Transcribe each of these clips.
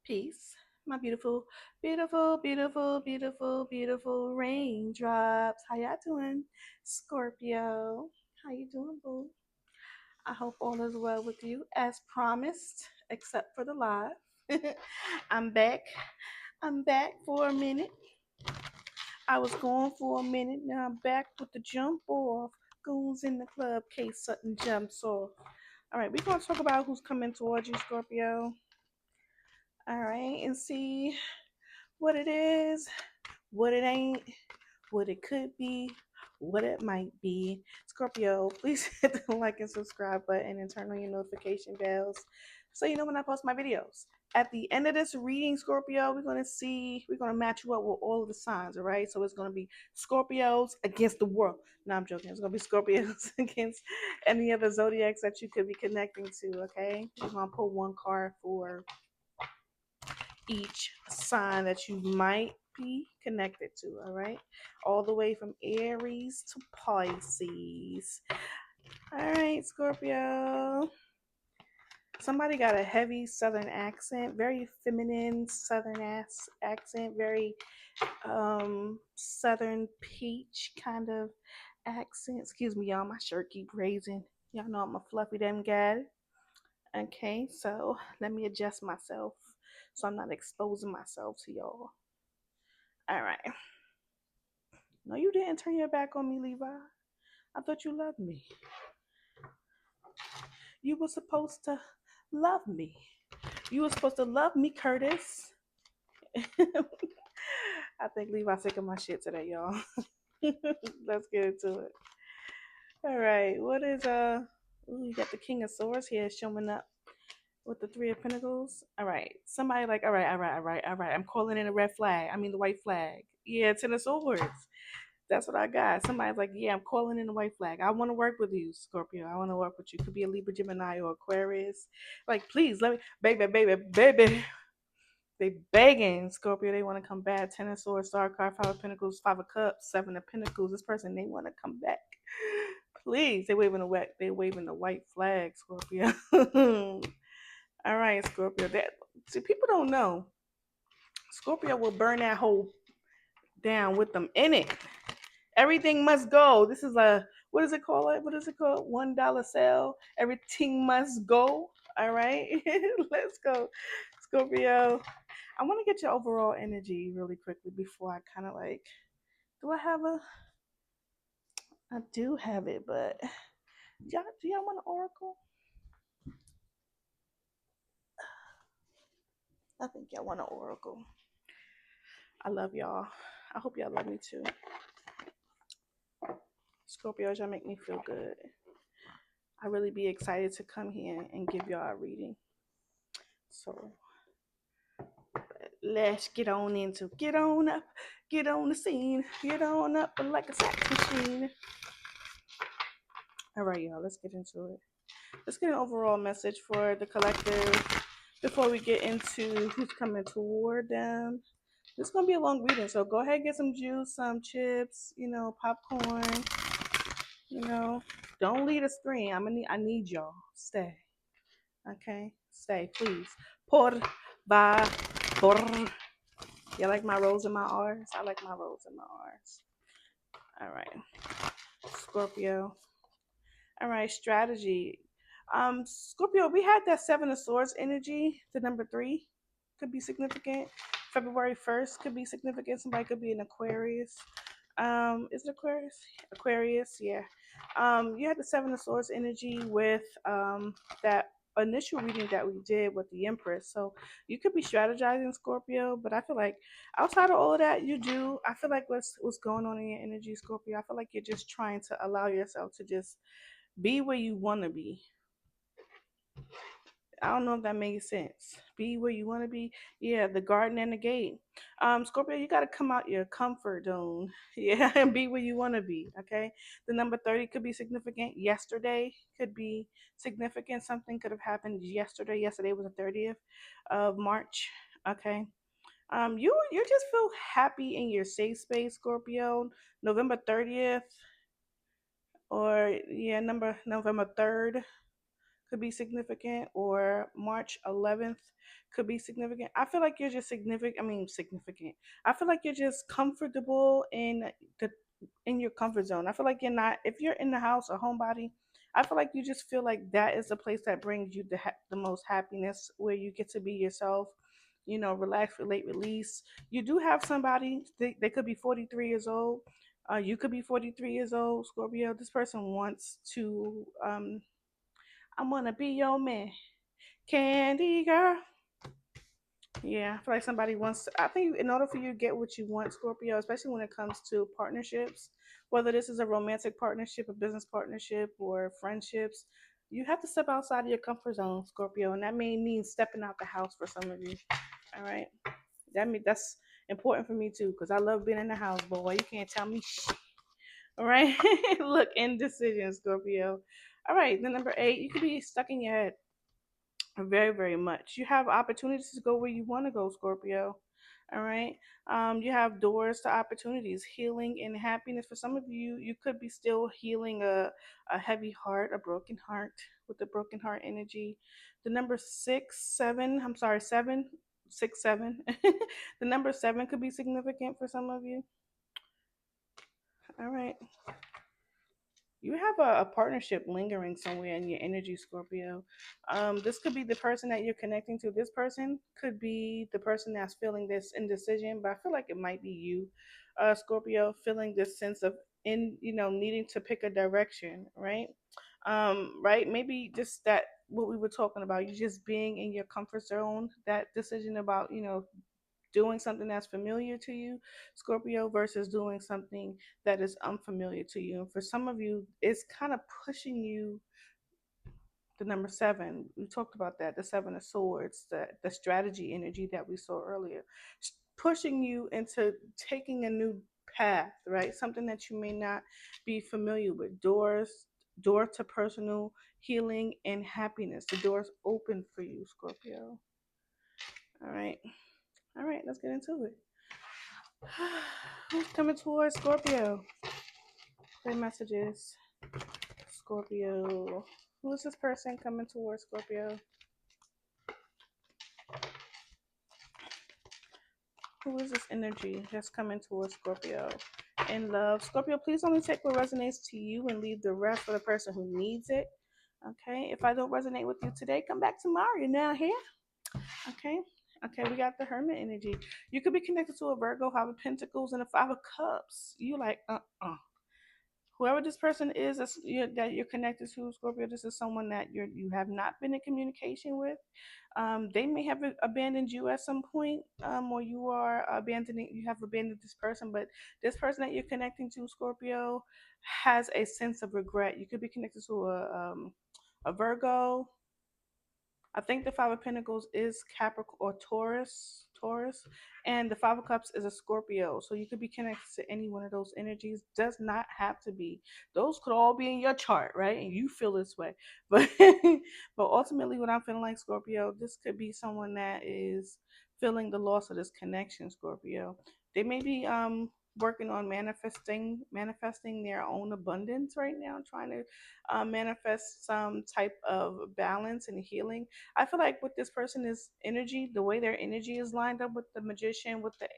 Peace, my beautiful, beautiful, beautiful, beautiful, beautiful raindrops. How y'all doing, Scorpio? How you doing, boo? I hope all is well with you, as promised, except for the live. I'm back. I'm back for a minute. I was gone for a minute. Now I'm back with the jump off. Goons in the club. Case Sutton jumps off. All right, we're gonna talk about who's coming towards you, Scorpio. All right, and see what it is, what it ain't, what it could be, what it might be. Scorpio, please hit the like and subscribe button and turn on your notification bells so you know when I post my videos. At the end of this reading, Scorpio, we're gonna match you up with all of the signs, all right? So it's gonna be Scorpios against the world. No, I'm joking. It's gonna be Scorpios against any other zodiacs that you could be connecting to, okay? We're gonna pull one card for each sign that you might be connected to, all right? All the way from Aries to Pisces. All right, Scorpio. Somebody got a heavy southern accent, very feminine southern accent, very southern peach kind of accent. Excuse me, y'all, my shirt keep raising. Y'all know I'm a fluffy damn guy. Okay, so let me adjust myself so I'm not exposing myself to y'all. All right. No, you didn't turn your back on me, Levi. I thought you loved me. You were supposed to love me. You were supposed to love me, Curtis. I think Levi's sick of my shit today, y'all. Let's get into it. All right. What is Ooh, you got the King of Swords here showing up with the Three of Pentacles. All right. Somebody like, all right. I'm calling in a red flag. I mean the white flag. Yeah, Ten of Swords. That's what I got. Somebody's like, yeah, I'm calling in the white flag. I want to work with you, Scorpio. I want to work with you. Could be a Libra, Gemini, or Aquarius. Like, please let me, baby. They begging Scorpio. They want to come back. Ten of Swords, Star card, Five of Pentacles, Five of Cups, Seven of Pentacles. This person, they want to come back. Please, they waving the white flag, Scorpio. All right, Scorpio. That see, people don't know. Scorpio will burn that hole down with them in it. Everything must go. This is a what is it called? What is it called? $1 sale. Everything must go. All right, let's go, Scorpio. I want to get your overall energy really quickly before I kind of like. Do I have a? I do have it, but do y'all want an oracle? I think y'all want an oracle. I love y'all. I hope y'all love me too. Scorpios, y'all make me feel good. I really be excited to come here and give y'all a reading. So let's get on up, get on the scene, get on up like a sex machine. All right, y'all, let's get into it. Let's get an overall message for the collective before we get into who's coming toward them. This is gonna be a long reading, so go ahead and get some juice, some chips, popcorn. Don't leave the screen. I need y'all. Stay. Okay? Stay, please. Por favor. You like my R's and my R's? I like my R's and my R's. All right. Scorpio. All right, strategy. Scorpio, we had that Seven of Swords energy. The number 3 could be significant. February 1st could be significant. Somebody could be an Aquarius. Is it Aquarius? Aquarius, yeah. You had the Seven of Swords energy with that initial reading that we did with the Empress. So you could be strategizing, Scorpio, but I feel like outside of all of that, I feel like what's going on in your energy, Scorpio. I feel like you're just trying to allow yourself to just be where you want to be. I don't know if that makes sense. Be where you want to be. Yeah, the garden and the gate. Scorpio, you got to come out your comfort zone. Yeah, and be where you want to be. Okay. The number 30 could be significant. Yesterday could be significant. Something could have happened yesterday. Yesterday was the 30th of March. Okay. You just feel happy in your safe space, Scorpio. November 30th or yeah, November 3rd could be significant, or March 11th could be significant. I feel like you're just significant. I mean, significant. I feel like you're just comfortable the in your comfort zone. I feel like you're not, if you're in the house, a homebody, I feel like you just feel like that is the place that brings you the most happiness, where you get to be yourself, relax, relate, release. You do have somebody, they could be 43 years old. You could be 43 years old, Scorpio. This person wants to, I'm going to be your man. Candy girl. Yeah, I feel like somebody wants. I think in order for you to get what you want, Scorpio, especially when it comes to partnerships, whether this is a romantic partnership, a business partnership, or friendships, you have to step outside of your comfort zone, Scorpio, and that may mean stepping out the house for some of you. All right, that's important for me too, because I love being in the house, boy. You can't tell me shit. All right, look, indecision, Scorpio. All right, the number 8, you could be stuck in your head very, very much. You have opportunities to go where you want to go, Scorpio. All right. You have doors to opportunities, healing and happiness. For some of you, you could be still healing a heavy heart, a broken heart, with the broken heart energy. The number 6, 7, I'm sorry, 7, 6, 7. The number 7 could be significant for some of you. All right. You have a partnership lingering somewhere in your energy, Scorpio. This could be the person that you're connecting to. This person could be the person that's feeling this indecision, but I feel like it might be you, Scorpio, feeling this sense of needing to pick a direction, right? Right? Maybe just that what we were talking about, you just being in your comfort zone, that decision about doing something that's familiar to you, Scorpio, versus doing something that is unfamiliar to you. And for some of you, it's kind of pushing you. The number 7, we talked about that, the 7 of Swords, the strategy energy that we saw earlier, pushing you into taking a new path, right? Something that you may not be familiar with. Door to personal healing and happiness. The door's open for you, Scorpio. All right. All right, let's get into it. Who's coming towards Scorpio? Play messages. Scorpio. Who is this person coming towards Scorpio? Who is this energy that's coming towards Scorpio? In love. Scorpio, please only take what resonates to you and leave the rest for the person who needs it. Okay. If I don't resonate with you today, come back tomorrow. You're now here. Okay. Okay, we got the Hermit energy. You could be connected to a Virgo, 5 of Pentacles, and a 5 of Cups. You like, whoever this person is that you're connected to, Scorpio, this is someone that you have not been in communication with. They may have abandoned you at some point, or you have abandoned this person, but this person that you're connecting to, Scorpio, has a sense of regret. You could be connected to a Virgo. I think the 5 of Pentacles is Capricorn or Taurus, and the 5 of Cups is a Scorpio. So you could be connected to any one of those energies. Does not have to be. Those could all be in your chart, right? And you feel this way, but but ultimately, what I'm feeling like, Scorpio, this could be someone that is feeling the loss of this connection, Scorpio. They may be working on manifesting their own abundance right now, trying to manifest some type of balance and healing. I feel like with this person is energy, the way their energy is lined up with the Magician, with the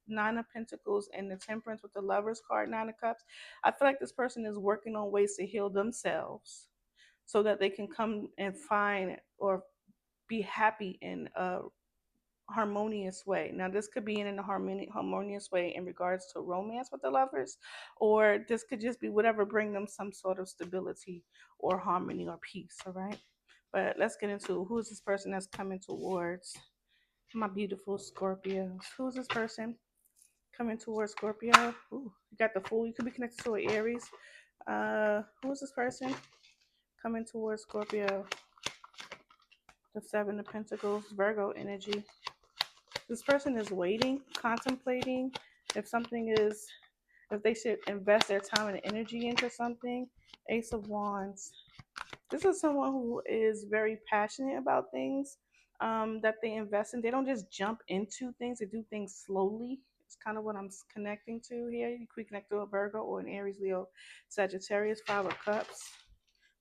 9 of Pentacles, and the Temperance with the Lovers card, 9 of Cups. I feel like this person is working on ways to heal themselves so that they can come and find or be happy in a harmonious way. Now, this could be in a harmonious way in regards to romance with the Lovers, or this could just be whatever bring them some sort of stability or harmony or peace. All right. But let's get into who is this person that's coming towards my beautiful Scorpios. Who is this person coming towards Scorpio? Ooh, you got the Fool. You could be connected to an Aries. Who is this person coming towards Scorpio? The 7 of Pentacles, Virgo energy. This person is waiting, contemplating if they should invest their time and energy into something. Ace of Wands. This is someone who is very passionate about things that they invest in. They don't just jump into things, they do things slowly. It's kind of what I'm connecting to here. You could connect to a Virgo or an Aries, Leo, Sagittarius, 5 of Cups.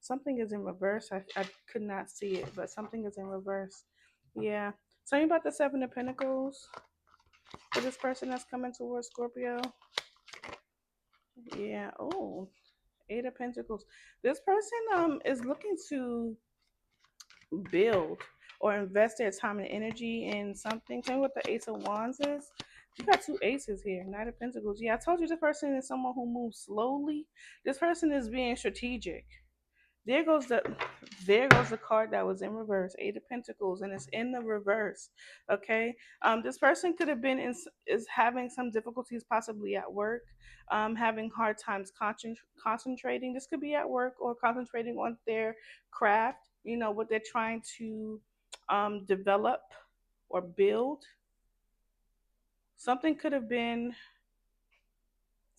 Something is in reverse. I could not see it, but something is in reverse. Yeah. Tell me about the Seven of Pentacles for this person that's coming towards Scorpio. Yeah. Oh, Eight of Pentacles. This person is looking to build or invest their time and energy in something. Tell me what the Ace of Wands is. You got two aces here. Knight of Pentacles. Yeah, I told you this person is someone who moves slowly. This person is being strategic. There goes the card that was in reverse, Eight of Pentacles, and it's in the reverse. Okay. This person could have been is having some difficulties possibly at work, having hard times concentrating. This could be at work or concentrating on their craft, what they're trying to develop or build. Something could have been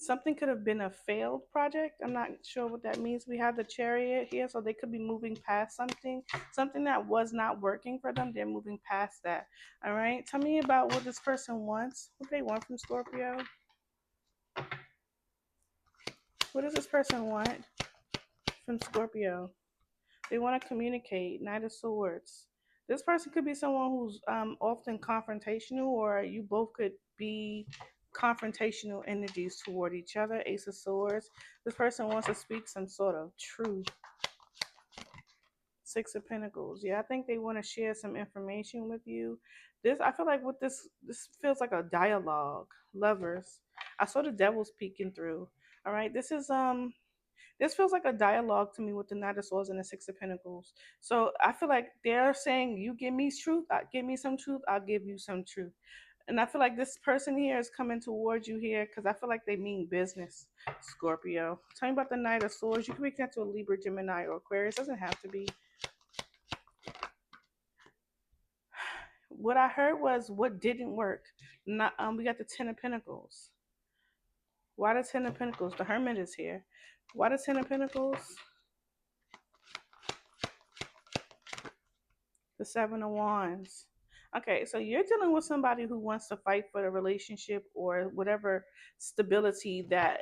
Something could have been a failed project. I'm not sure what that means. We have the Chariot here, so they could be moving past something that was not working for them. They're moving past that. All right. Tell me about what this person wants. What do they want from Scorpio? What does this person want from Scorpio? They want to communicate. Knight of Swords. This person could be someone who's often confrontational, or you both could be confrontational energies toward each other. Ace of Swords. This person wants to speak some sort of truth. Six of Pentacles. Yeah, I think they want to share some information with you. I feel like with this feels like a dialogue. Lovers. I saw the devil's peeking through. All right, this feels like a dialogue to me with the Knight of Swords and the Six of Pentacles. So I feel like they're saying, "You give me truth, give me some truth. I'll give you some truth." And I feel like this person here is coming towards you here because I feel like they mean business. Scorpio. Tell me about the Knight of Swords. You can be connected to a Libra, Gemini, or Aquarius. Doesn't have to be. What I heard was what didn't work. Not We got the Ten of Pentacles. Why the Ten of Pentacles? The Hermit is here. Why the Ten of Pentacles? The Seven of Wands. Okay, so you're dealing with somebody who wants to fight for the relationship or whatever stability that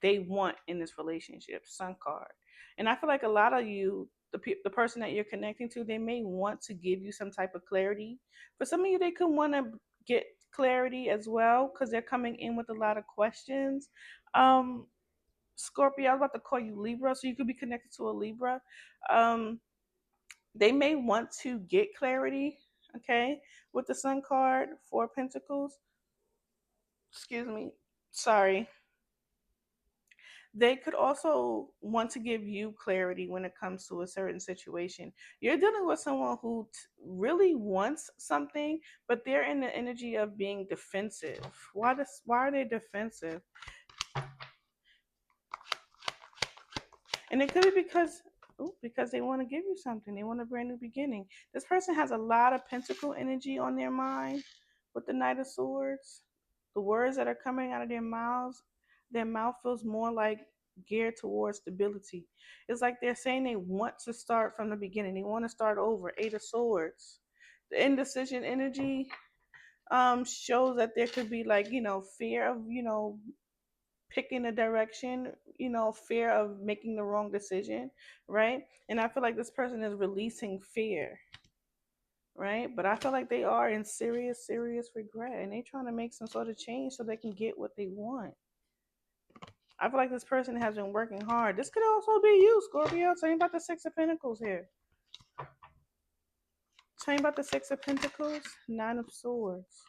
they want in this relationship. Sun card. And I feel like a lot of you, the person that you're connecting to, they may want to give you some type of clarity. For some of you, they could want to get clarity as well because they're coming in with a lot of questions. Um, Scorpio, I was about to call you Libra, so you could be connected to a Libra. Um, they may want to get clarity, okay, with the Sun card, Four Pentacles. Excuse me. Sorry. They could also want to give you clarity when it comes to a certain situation. You're dealing with someone who really wants something, but they're in the energy of being defensive. Why are they defensive? And it could be because they want to give you something. They want a brand new beginning. This person has a lot of pentacle energy on their mind with the Knight of Swords. The words that are coming out of their mouth feels more like geared towards stability. It's like they're saying they want to start from the beginning. They want to start over. Eight of Swords. The indecision energy shows that there could be like, fear of, picking a direction, fear of making the wrong decision, right? And I feel like this person is releasing fear, right? But I feel like they are in serious, serious regret and they trying to make some sort of change so they can get what they want. I feel like this person has been working hard. This could also be you, Scorpio. Tell me about the Six of Pentacles here. Tell me about the Six of Pentacles, Nine of Swords.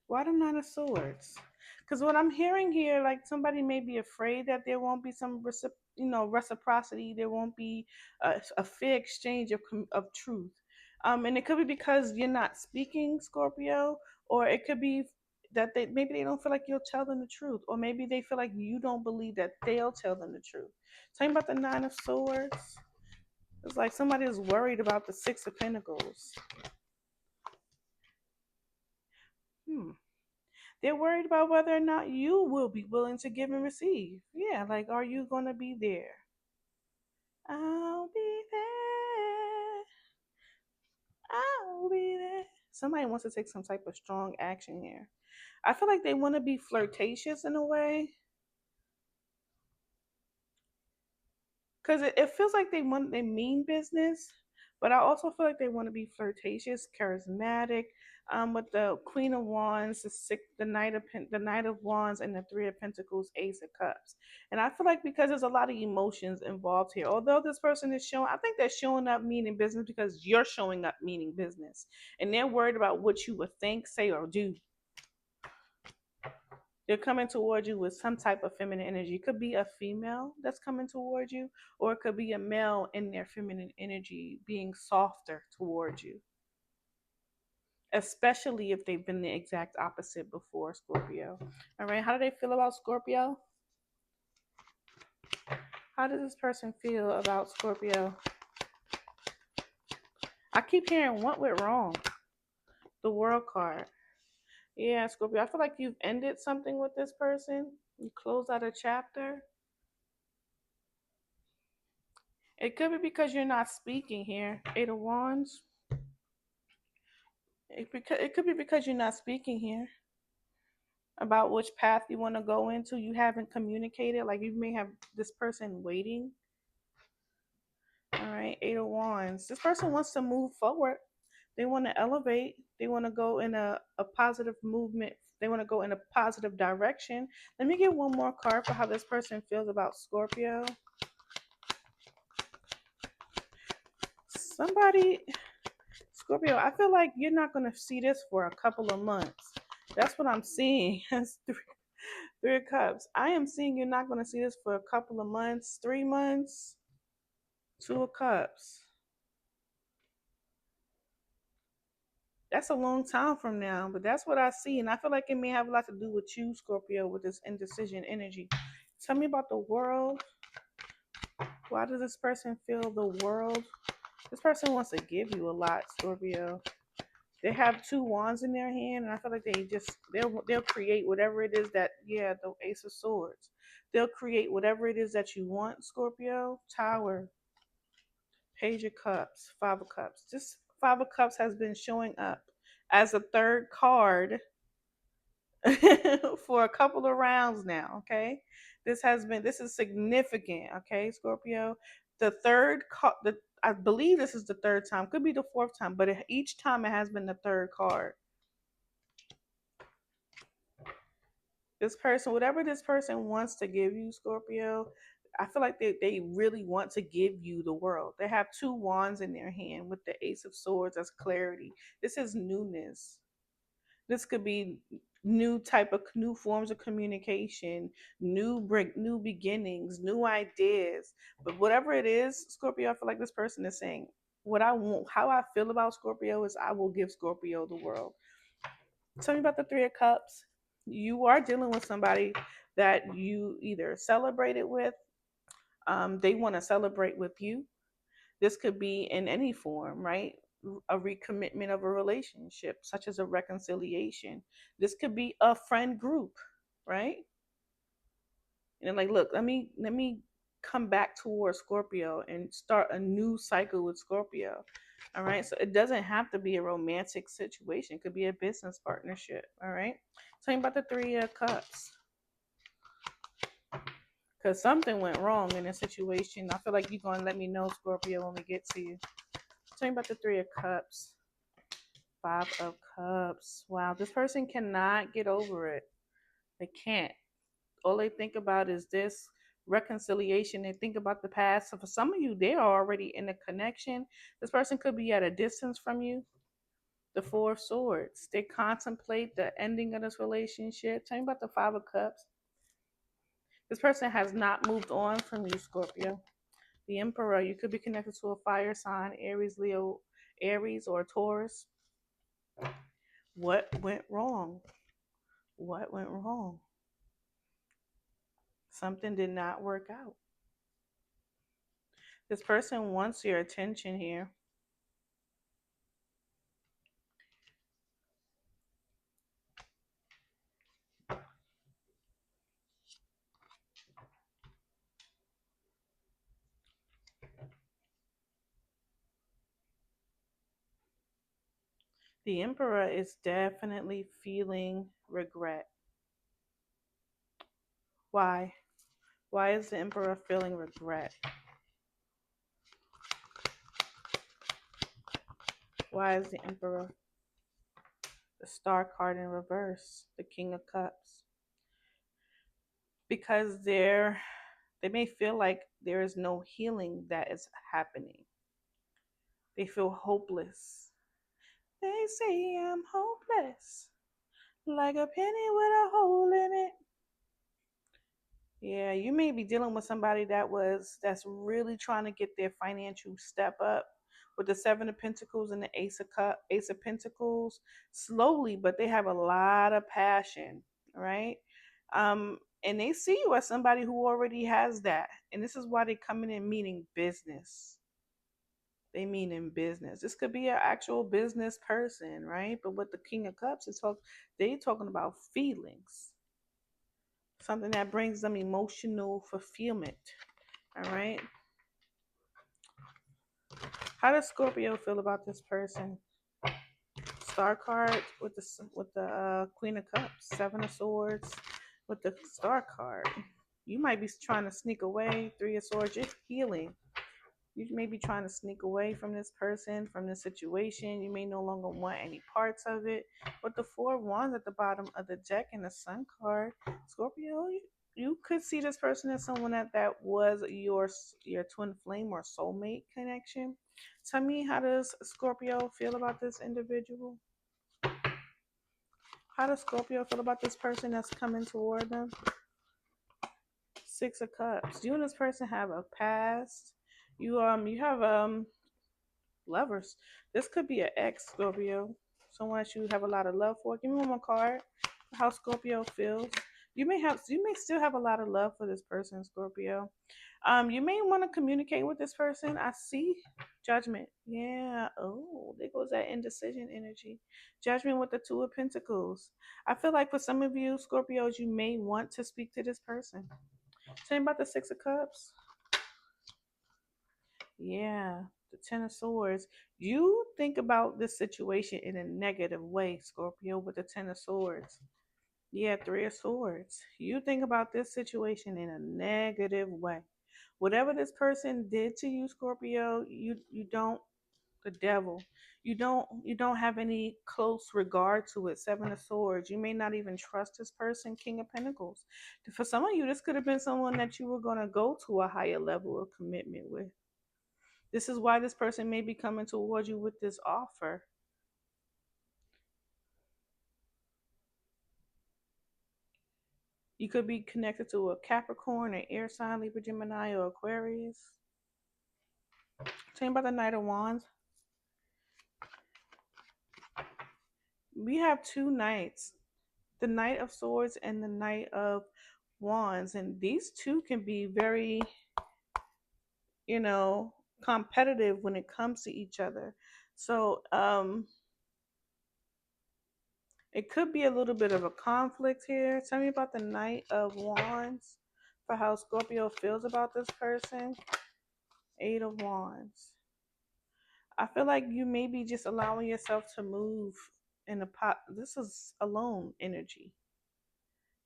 Why the Nine of Swords? Because what I'm hearing here, like somebody may be afraid that there won't be some reciprocity. There won't be a fair exchange of truth. And it could be because you're not speaking, Scorpio, or it could be that maybe they don't feel like you'll tell them the truth, or maybe they feel like you don't believe that they'll tell them the truth. Talking about the Nine of Swords, it's like somebody is worried about the Six of Pentacles. Hmm. They're worried about whether or not you will be willing to give and receive. Yeah, like, are you going to be there? I'll be there. I'll be there. Somebody wants to take some type of strong action here. I feel like they want to be flirtatious in a way. because it feels like they mean business, but I also feel like they want to be flirtatious, charismatic. With the Queen of Wands, the Knight of Wands, and the Three of Pentacles, Ace of Cups, and I feel like because there's a lot of emotions involved here. Although this person is showing, I think they're showing up meaning business because you're showing up meaning business, and they're worried about what you would think, say, or do. They're coming towards you with some type of feminine energy. It could be a female that's coming towards you, or it could be a male in their feminine energy being softer towards you, especially if they've been the exact opposite before, Scorpio. All right, how do they feel about Scorpio? How does this person feel about Scorpio? I keep hearing what went wrong. The World card. Yeah, Scorpio, I feel like you've ended something with this person. You closed out a chapter. It could be because you're not speaking here. Eight of Wands. It could be because you're not speaking here about which path you want to go into. You haven't communicated. Like you may have this person waiting. All right, Eight of Wands. This person wants to move forward. They want to elevate. They want to go in a positive movement. They want to go in a positive direction. Let me get one more card for how this person feels about Scorpio. Somebody, Scorpio, I feel like you're not going to see this for a couple of months. That's what I'm seeing. That's Three of Cups. I am seeing you're not going to see this for a couple of months, 3 months. Two of Cups. That's a long time from now, but that's what I see. And I feel like it may have a lot to do with you, Scorpio, with this indecision energy. Tell me about the world. Why does this person feel the world? This person wants to give you a lot, Scorpio. They have two wands in their hand, and I feel like they'll create whatever it is that, yeah, the Ace of Swords. They'll create whatever it is that you want, Scorpio. Tower, Page of Cups, Five of Cups. This Five of Cups has been showing up as a third card for a couple of rounds now. Okay, this is significant. Okay, Scorpio, the I believe this is the third time, could be the fourth time, but each time it has been the third card. This person, whatever this person wants to give you, Scorpio, I feel like they really want to give you the world. They have two wands in their hand with the Ace of Swords as clarity. This is newness. This could be new forms of communication, new beginnings, new ideas. But whatever it is, Scorpio, I feel like this person is saying, what I want, how I feel about Scorpio is I will give Scorpio the world. Tell me about the Three of Cups. You are dealing with somebody that you either celebrated with, they want to celebrate with you. This could be in any form, right? A recommitment of a relationship, such as a reconciliation. This could be a friend group, right? And like, look, let me come back towards Scorpio and start a new cycle with Scorpio. All right. So it doesn't have to be a romantic situation. It could be a business partnership. All right. Tell me about the Three of Cups. Because something went wrong in this situation. I feel like you're going to let me know, Scorpio, when we get to you. Tell me about the Three of Cups. Five of Cups. Wow. This person cannot get over it. They can't. All they think about is this reconciliation. They think about the past. So for some of you, they are already in a connection. This person could be at a distance from you. The Four of Swords. They contemplate the ending of this relationship. Tell me about the Five of Cups. This person has not moved on from you, Scorpio. The Emperor. You could be connected to a fire sign, Aries, Leo, Aries, or Taurus. What went wrong? What went wrong? Something did not work out. This person wants your attention here. The Emperor is definitely feeling regret. Why? Why is the Emperor feeling regret? Why is the Emperor the Star card in reverse, the King of Cups? Because they may feel like there is no healing that is happening. They feel hopeless. They say I'm hopeless, like a penny with a hole in it. Yeah, you may be dealing with somebody that's really trying to get their financial step up with the Seven of Pentacles and the Ace of Pentacles slowly, but they have a lot of passion, right? And they see you as somebody who already has that, and this is why they coming in meaning business. They mean in business. This could be an actual business person, right? But with the King of Cups, they talking about feelings, something that brings them emotional fulfillment. All right. How does Scorpio feel about this person? Star card with the Queen of Cups, Seven of Swords with the Star card. You might be trying to sneak away. Three of Swords. You're healing. You may be trying to sneak away from this person, from this situation. You may no longer want any parts of it. But the Four of Wands at the bottom of the deck and the Sun card, Scorpio, you could see this person as someone that was your twin flame or soulmate connection. Tell me, how does Scorpio feel about this individual? How does Scorpio feel about this person that's coming toward them? Six of Cups. You and this person have a past. You have lovers. This could be an ex, Scorpio. Someone that you have a lot of love for. Give me one more card. How Scorpio feels. You may still have a lot of love for this person, Scorpio. You may want to communicate with this person. I see Judgment. Yeah. Oh, there goes that indecision energy. Judgment with the Two of Pentacles. I feel like for some of you, Scorpios, you may want to speak to this person. Tell me about the Six of Cups. Yeah, the Ten of Swords. You think about this situation in a negative way, Scorpio, with the Ten of Swords. Yeah, Three of Swords. You think about this situation in a negative way. Whatever this person did to you, Scorpio, you don't, the devil. You don't have any close regard to it. Seven of Swords. You may not even trust this person, King of Pentacles. For some of you, this could have been someone that you were going to go to a higher level of commitment with. This is why this person may be coming towards you with this offer. You could be connected to a Capricorn, an air sign, Libra, Gemini, or Aquarius. Tell me about the Knight of Wands. We have two knights, the Knight of Swords and the Knight of Wands. And these two can be very, you know, competitive when it comes to each other. So, it could be a little bit of a conflict here. Tell me about the Knight of Wands for how Scorpio feels about this person. Eight of Wands. I feel like you may be just allowing yourself to move in a pot. This is alone energy.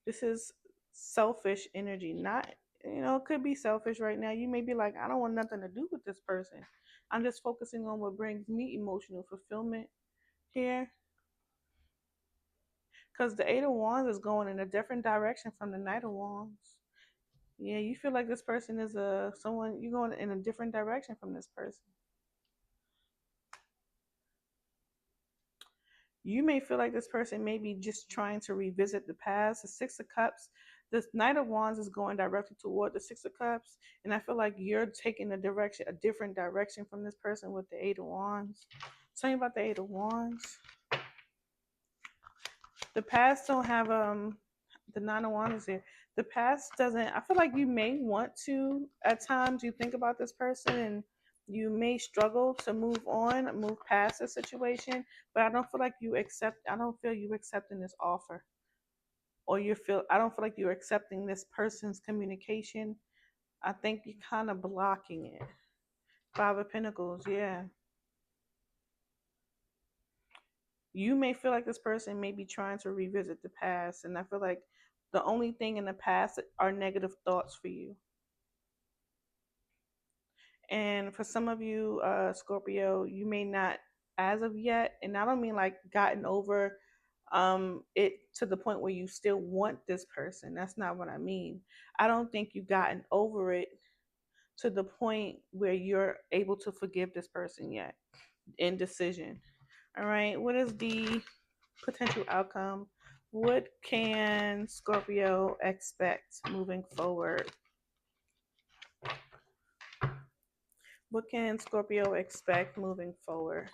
This is selfish energy. Not, it could be selfish right now. You may be like, I don't want nothing to do with this person. I'm just focusing on what brings me emotional fulfillment here. Because the Eight of Wands is going in a different direction from the Knight of Wands. Yeah, you feel like this person is someone, you're going in a different direction from this person. You may feel like this person may be just trying to revisit the past. The Six of Cups, the Knight of Wands is going directly toward the Six of Cups, and I feel like you're taking a different direction from this person with the Eight of Wands. Tell me about the Eight of Wands. The past don't have the Nine of Wands is here. The past doesn't. I feel like you may want to at times. You think about this person and you may struggle to move on, move past the situation. But I don't feel like you accept. I don't feel you accepting this offer, or you feel. I don't feel like you're accepting this person's communication. I think you're kind of blocking it. Five of Pentacles, yeah. You may feel like this person may be trying to revisit the past, and I feel like the only thing in the past are negative thoughts for you. And for some of you, Scorpio, you may not as of yet, and I don't mean like gotten over it to the point where you still want this person. That's not what I mean. I don't think you've gotten over it to the point where you're able to forgive this person yet. Indecision. All right. What is the potential outcome? What can Scorpio expect moving forward? What can Scorpio expect moving forward?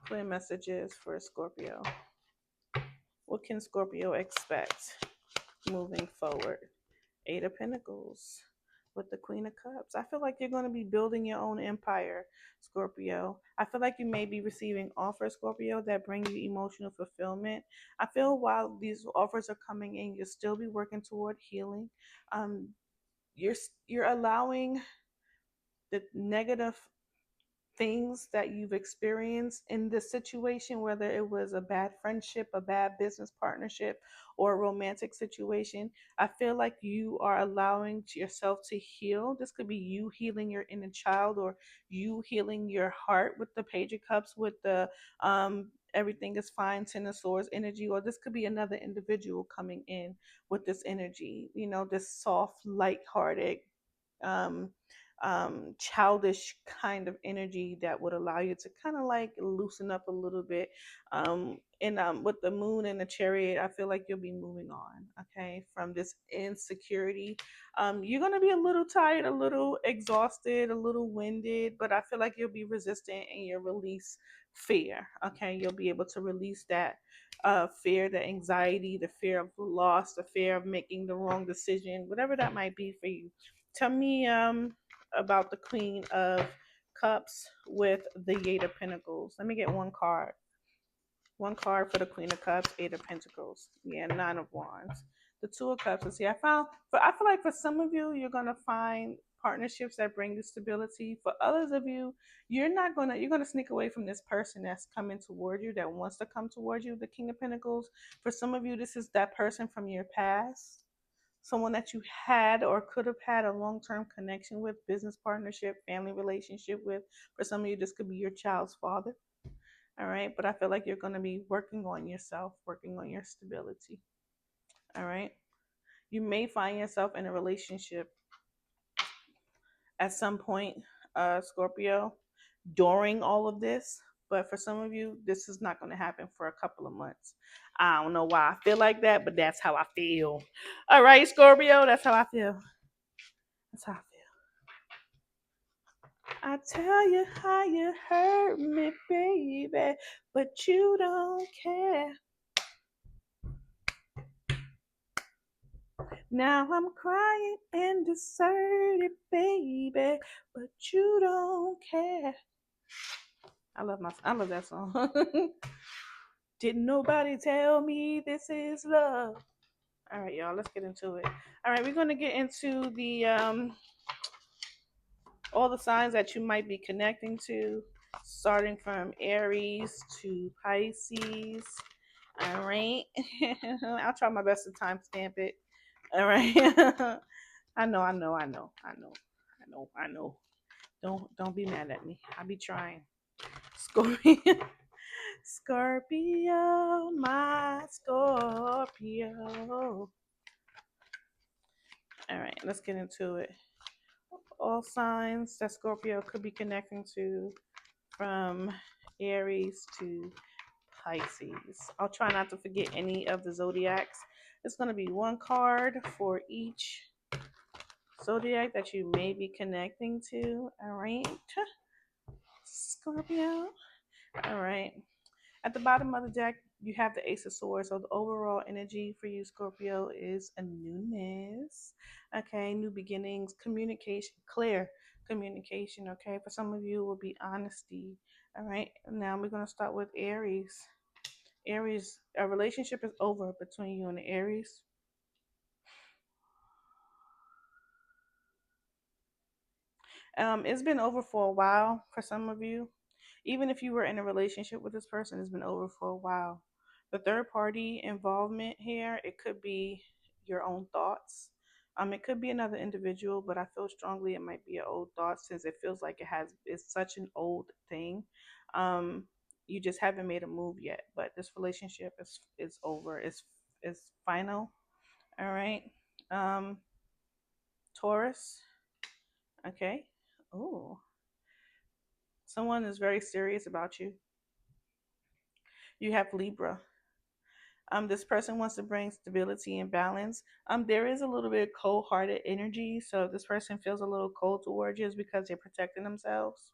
Clear messages for Scorpio. What can Scorpio expect moving forward? Eight of Pentacles with the Queen of Cups. I feel like you're going to be building your own empire, Scorpio. I feel like you may be receiving offers, Scorpio, that bring you emotional fulfillment. I feel while these offers are coming in, you'll still be working toward healing. Um, you're allowing the negative things that you've experienced in this situation, whether it was a bad friendship, a bad business partnership, or a romantic situation. I feel like you are allowing yourself to heal. This could be you healing your inner child, or you healing your heart with the Page of Cups, with the everything is fine, Ten of Swords energy, or this could be another individual coming in with this energy, this soft, light-hearted, um, childish kind of energy that would allow you to kind of like loosen up a little bit. And with the moon and the chariot, I feel like you'll be moving on, okay, from this insecurity. You're going to be a little tired, a little exhausted, a little winded, but I feel like you'll be resistant and you'll release fear, okay? You'll be able to release that fear, the anxiety, the fear of loss, the fear of making the wrong decision, whatever that might be for you. Tell me about the Queen of Cups with the Eight of Pentacles. Let me get one card. One card for the Queen of Cups, Eight of Pentacles. Yeah, Nine of Wands. The Two of Cups. Let's see. I feel like for some of you, you're gonna find partnerships that bring you stability. For others of you, you're gonna sneak away from this person that's coming toward you, that wants to come toward you, the King of Pentacles. For some of you, this is that person from your past, someone that you had or could have had a long-term connection with, business partnership, family relationship with. For some of you, this could be your child's father. All right. But I feel like you're going to be working on yourself, working on your stability. All right. You may find yourself in a relationship at some point, Scorpio, during all of this. But for some of you, this is not going to happen for a couple of months. I don't know why I feel like that, but that's how I feel. All right, Scorpio, that's how I feel. That's how I feel. I tell you how you hurt me, baby, but you don't care. Now I'm crying and deserted, baby, but you don't care. I love that song. Didn't nobody tell me this is love? All right, y'all, let's get into it. All right, we're gonna get into the all the signs that you might be connecting to, starting from Aries to Pisces. All right. I'll try my best to timestamp it. All right. I know. Don't be mad at me. I'll be trying. Scorpio. Scorpio, my Scorpio. All right, let's get into it. All signs that Scorpio could be connecting to, from Aries to Pisces. I'll try not to forget any of the zodiacs. It's going to be one card for each zodiac that you may be connecting to. All right, Scorpio. All right. At the bottom of the deck, you have the Ace of Swords. So the overall energy for you, Scorpio, is a newness. Okay, new beginnings, communication, clear communication. Okay, for some of you, it will be honesty. All right, now we're going to start with Aries. Aries, a relationship is over between you and the Aries. It's been over for a while for some of you. Even if you were in a relationship with this person, it's been over for a while. The third party involvement here, it could be your own thoughts. It could be another individual, but I feel strongly it might be an old thought, since it feels like it's such an old thing. You just haven't made a move yet, but this relationship is over. Is final. All right. Um, Taurus. Okay. Oh, someone is very serious about you. You have Libra. This person wants to bring stability and balance. There is a little bit of cold-hearted energy, so if this person feels a little cold towards you, it's because they're protecting themselves,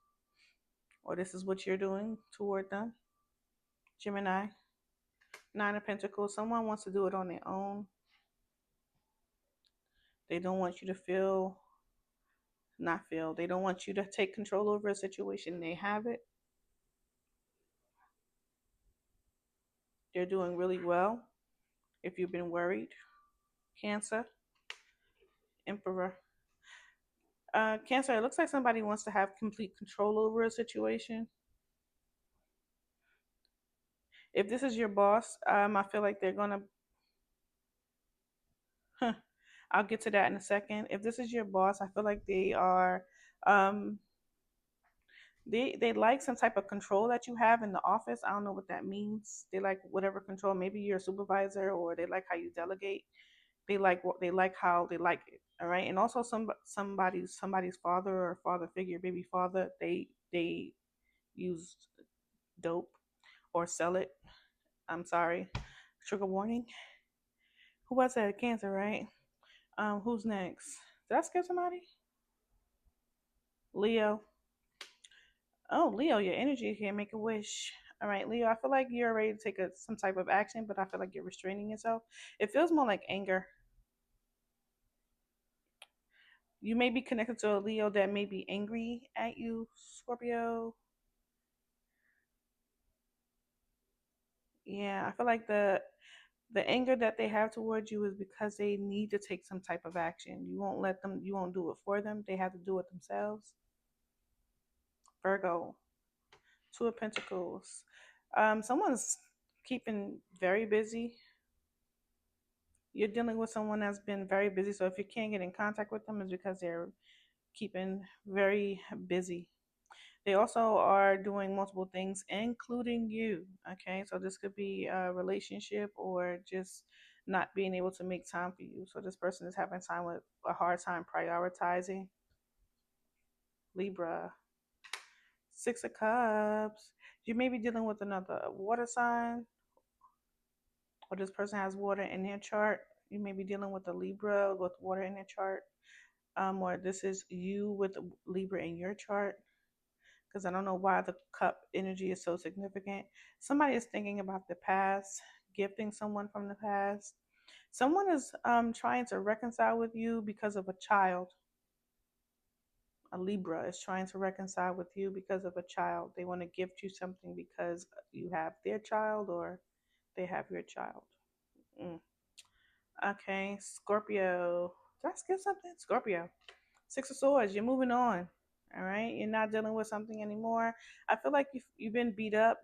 or this is what you're doing toward them. Gemini, Nine of Pentacles. Someone wants to do it on their own. They don't want you to feel, not feel. They don't want you to take control over a situation. They have it. They're doing really well. If you've been worried, Cancer, Emperor. Cancer, it looks like somebody wants to have complete control over a situation. If this is your boss, I feel like they're gonna. Huh, I'll get to that in a second. If this is your boss, I feel like they are. Um, they like some type of control that you have in the office. I don't know what that means. They like whatever control. Maybe you're a supervisor, or they like how you delegate. They like how they like it. All right, and also somebody's father or father figure, baby father. They use dope or sell it. I'm sorry. Trigger warning. Who was that? Cancer, right? Who's next? Did I skip somebody? Leo. Oh, Leo, your energy here. Make a wish. All right, Leo. I feel like you're ready to take some type of action, but I feel like you're restraining yourself. It feels more like anger. You may be connected to a Leo that may be angry at you, Scorpio. Yeah, I feel like the anger that they have towards you is because they need to take some type of action. You won't let them. You won't do it for them. They have to do it themselves. Virgo. Two of Pentacles. Someone's keeping very busy. You're dealing with someone that's been very busy. So if you can't get in contact with them, it's because they're keeping very busy. They also are doing multiple things, including you. Okay, so this could be a relationship or just not being able to make time for you. So this person is having time with a hard time prioritizing. Libra, Six of Cups. You may be dealing with another water sign, or this person has water in their chart. You may be dealing with a Libra with water in their chart, or this is you with a Libra in your chart. Because I don't know why the cup energy is so significant. Somebody is thinking about the past, gifting someone from the past. Someone is trying to reconcile with you because of a child. A Libra is trying to reconcile with you because of a child. They want to gift you something because you have their child or they have your child. Mm. Okay, Scorpio. Did I skip something? Scorpio. Six of Swords. You're moving on. All right. You're not dealing with something anymore. I feel like you've been beat up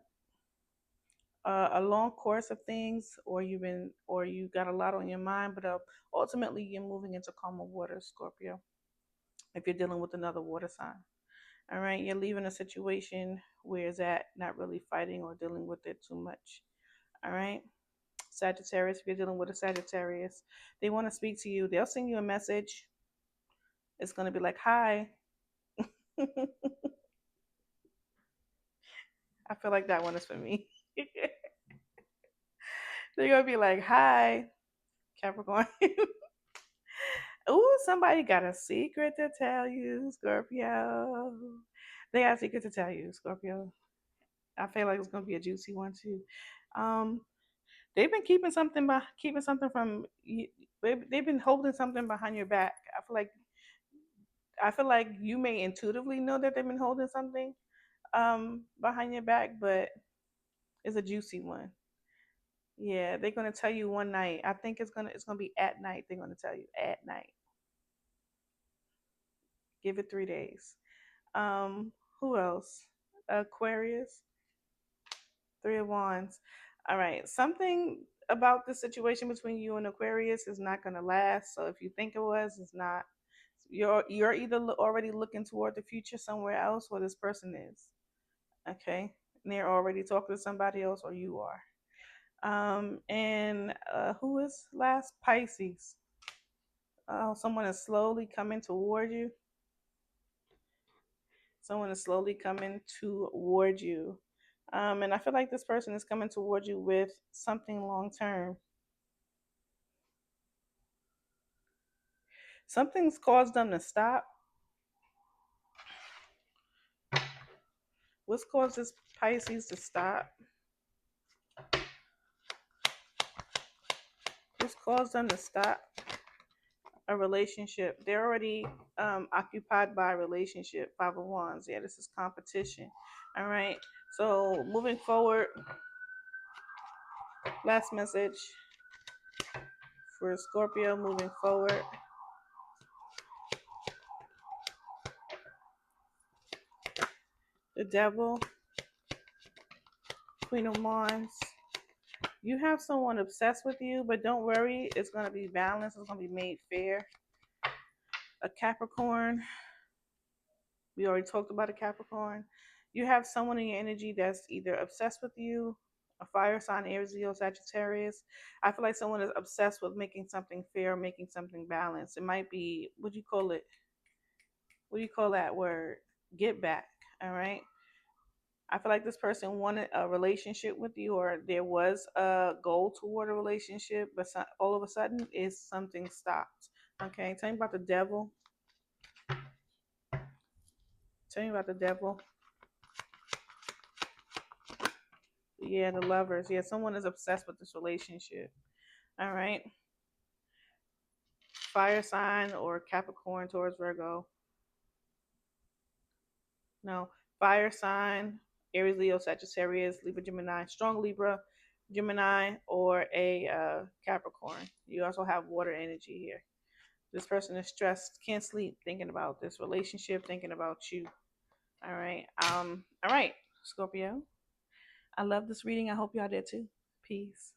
a long course of things, or you got a lot on your mind, but ultimately you're moving into calmer water, Scorpio. If you're dealing with another water sign. All right. You're leaving a situation where it's at, not really fighting or dealing with it too much. All right. Sagittarius, if you're dealing with a Sagittarius, they want to speak to you. They'll send you a message. It's going to be like, hi. I feel like that one is for me. They're going to be like, hi, Capricorn. Ooh, somebody got a secret to tell you, Scorpio. They got a secret to tell you, Scorpio. I feel like it's going to be a juicy one, too. Um, they've been keeping something from you. They've been holding something behind your back. I feel like you may intuitively know that they've been holding something behind your back, but it's a juicy one. Yeah, they're gonna tell you one night. I think it's gonna be at night. They're gonna tell you at night. Give it 3 days. Um, who else? Aquarius, Three of Wands. All right, something about the situation between you and Aquarius is not gonna last. So if you think it was, it's not. You're either already looking toward the future somewhere else, where this person is. Okay. And they're already talking to somebody else, or you are. And who is last? Pisces. Someone is slowly coming toward you. Someone is slowly coming toward you. And I feel like this person is coming toward you with something long term. Something's caused them to stop. What's caused this Pisces to stop? What's caused them to stop a relationship? They're already occupied by a relationship. Five of Wands. Yeah, this is competition. All right. So moving forward, last message for Scorpio moving forward. The Devil, Queen of Wands. You have someone obsessed with you, but don't worry, it's going to be balanced. It's going to be made fair. A Capricorn. We already talked about a Capricorn. You have someone in your energy that's either obsessed with you, a fire sign, Aries, Leo, Sagittarius. I feel like someone is obsessed with making something fair, making something balanced. It might be, what do you call it? What do you call that word? Get back. All right. I feel like this person wanted a relationship with you, or there was a goal toward a relationship, but all of a sudden, is something stopped. Okay, tell me about the Devil. Tell me about the Devil. Yeah, the Lovers. Yeah, someone is obsessed with this relationship. All right. Fire sign or Capricorn, Taurus, Virgo. No. Fire sign, Aries, Leo, Sagittarius, Libra, Gemini, strong Libra, Gemini, or a Capricorn. You also have water energy here. This person is stressed, can't sleep, thinking about this relationship, thinking about you. All right. All right, Scorpio. I love this reading. I hope y'all did too. Peace.